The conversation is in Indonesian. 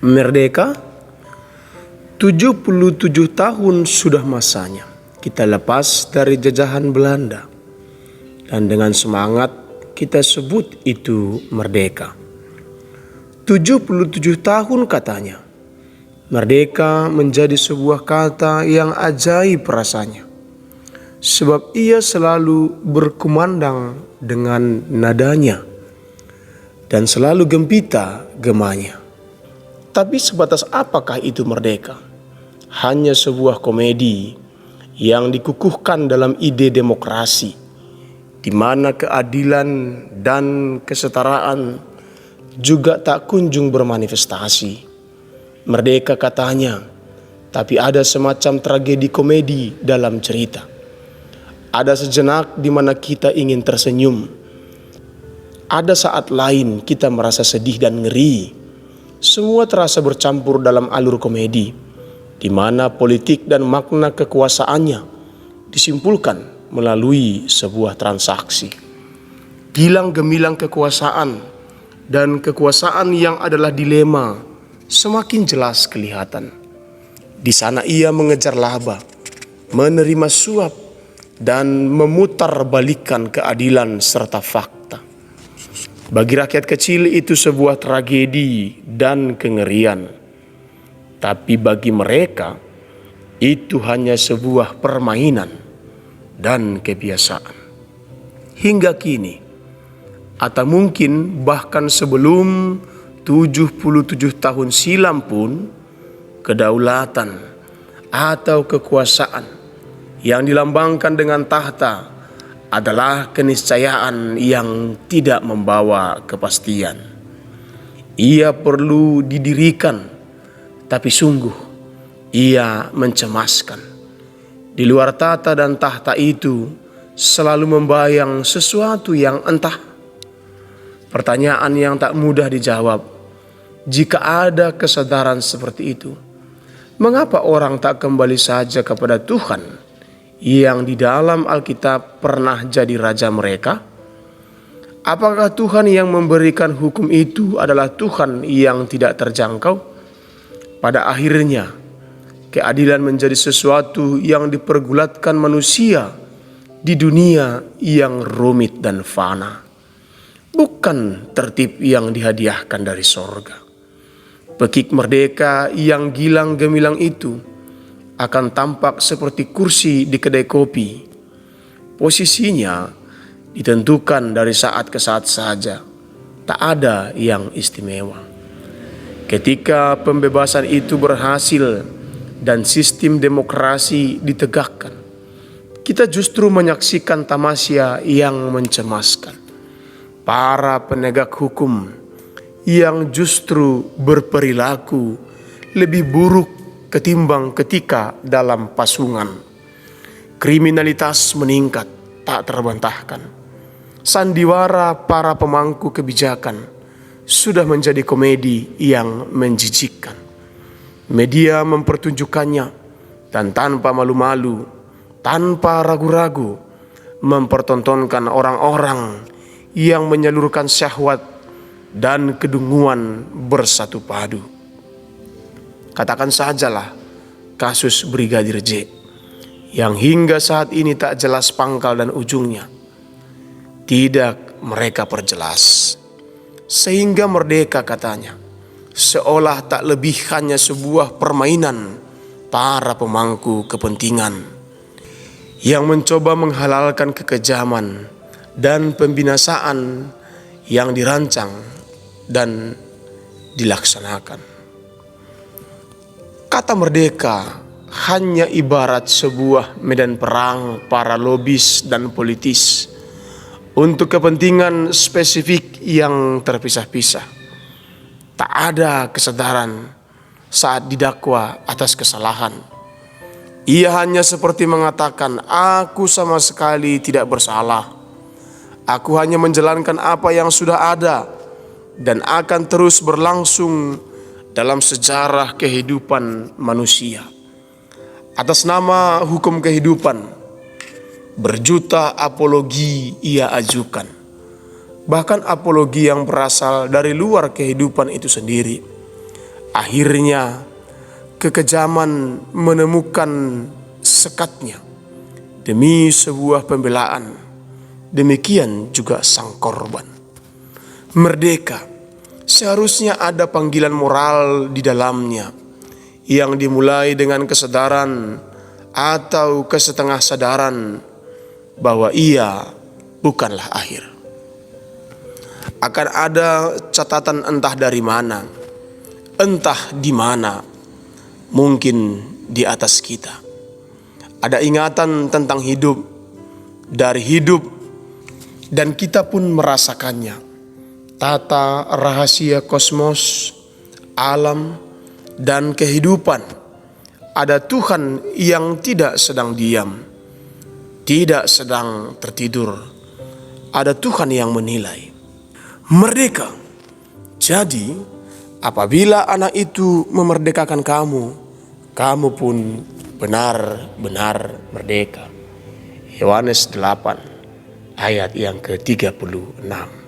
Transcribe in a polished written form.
Merdeka, 77 tahun sudah masanya kita lepas dari jajahan Belanda. Dan dengan semangat kita sebut itu merdeka. 77 tahun katanya. Merdeka menjadi sebuah kata yang ajaib rasanya. Sebab ia selalu berkumandang dengan nadanya dan selalu gempita gemanya. Tapi sebatas apakah itu merdeka? Hanya sebuah komedi yang dikukuhkan dalam ide demokrasi, di mana keadilan dan kesetaraan juga tak kunjung bermanifestasi. Merdeka katanya, tapi ada semacam tragedi komedi dalam cerita. Ada sejenak di mana kita ingin tersenyum. Ada saat lain kita merasa sedih dan ngeri. Semua terasa bercampur dalam alur komedi, di mana politik dan makna kekuasaannya disimpulkan melalui sebuah transaksi. Gilang gemilang kekuasaan dan kekuasaan yang adalah dilema semakin jelas kelihatan. Di sana ia mengejar laba, menerima suap, dan memutarbalikkan keadilan serta fakta. Bagi rakyat kecil itu sebuah tragedi dan kengerian. Tapi bagi mereka itu hanya sebuah permainan dan kebiasaan. Hingga kini, atau mungkin bahkan sebelum 77 tahun silam pun, kedaulatan atau kekuasaan yang dilambangkan dengan tahta adalah keniscayaan yang tidak membawa kepastian. Ia perlu didirikan, tapi sungguh ia mencemaskan. Di luar tata dan tahta itu selalu membayang sesuatu yang entah. Pertanyaan yang tak mudah dijawab. Jika ada kesadaran seperti itu, mengapa orang tak kembali saja kepada Tuhan yang di dalam Alkitab pernah jadi raja mereka? Apakah Tuhan yang memberikan hukum itu adalah Tuhan yang tidak terjangkau? Pada akhirnya, keadilan menjadi sesuatu yang dipergulatkan manusia di dunia yang rumit dan fana. Bukan tertib yang dihadiahkan dari sorga. Pekik merdeka yang gilang gemilang itu akan tampak seperti kursi di kedai kopi. Posisinya ditentukan dari saat ke saat saja. Tak ada yang istimewa. Ketika pembebasan itu berhasil dan sistem demokrasi ditegakkan, kita justru menyaksikan tamasya yang mencemaskan. Para penegak hukum yang justru berperilaku lebih buruk ketimbang ketika dalam pasungan. Kriminalitas meningkat tak terbantahkan. Sandiwara para pemangku kebijakan sudah menjadi komedi yang menjijikkan. Media mempertunjukkannya dan tanpa malu-malu, tanpa ragu-ragu mempertontonkan orang-orang yang menyalurkan syahwat dan kedunguan bersatu padu. Katakan sajalah kasus Brigadir J yang hingga saat ini tak jelas pangkal dan ujungnya. Tidak mereka perjelas. Sehingga merdeka katanya seolah tak lebih hanya sebuah permainan para pemangku kepentingan yang mencoba menghalalkan kekejaman dan pembinasaan yang dirancang dan dilaksanakan. Kata merdeka hanya ibarat sebuah medan perang para lobis dan politis untuk kepentingan spesifik yang terpisah-pisah. Tak ada kesadaran saat didakwa atas kesalahan. Ia hanya seperti mengatakan, aku sama sekali tidak bersalah. Aku hanya menjalankan apa yang sudah ada dan akan terus berlangsung dalam sejarah kehidupan manusia. Atas nama hukum kehidupan, berjuta apologi ia ajukan. Bahkan apologi yang berasal dari luar kehidupan itu sendiri. Akhirnya kekejaman menemukan sekatnya demi sebuah pembelaan. Demikian juga sang korban. Merdeka seharusnya ada panggilan moral di dalamnya yang dimulai dengan kesadaran atau kesetengah sadaran bahwa ia bukanlah akhir. Akan ada catatan entah dari mana, entah di mana, mungkin di atas kita. Ada ingatan tentang hidup, dari hidup, dan kita pun merasakannya. Tata rahasia kosmos, alam, dan kehidupan. Ada Tuhan yang tidak sedang diam, tidak sedang tertidur. Ada Tuhan yang menilai. Merdeka. Jadi, apabila anak itu memerdekakan kamu, kamu pun benar-benar merdeka. Yohanes 8 ayat yang ke-36.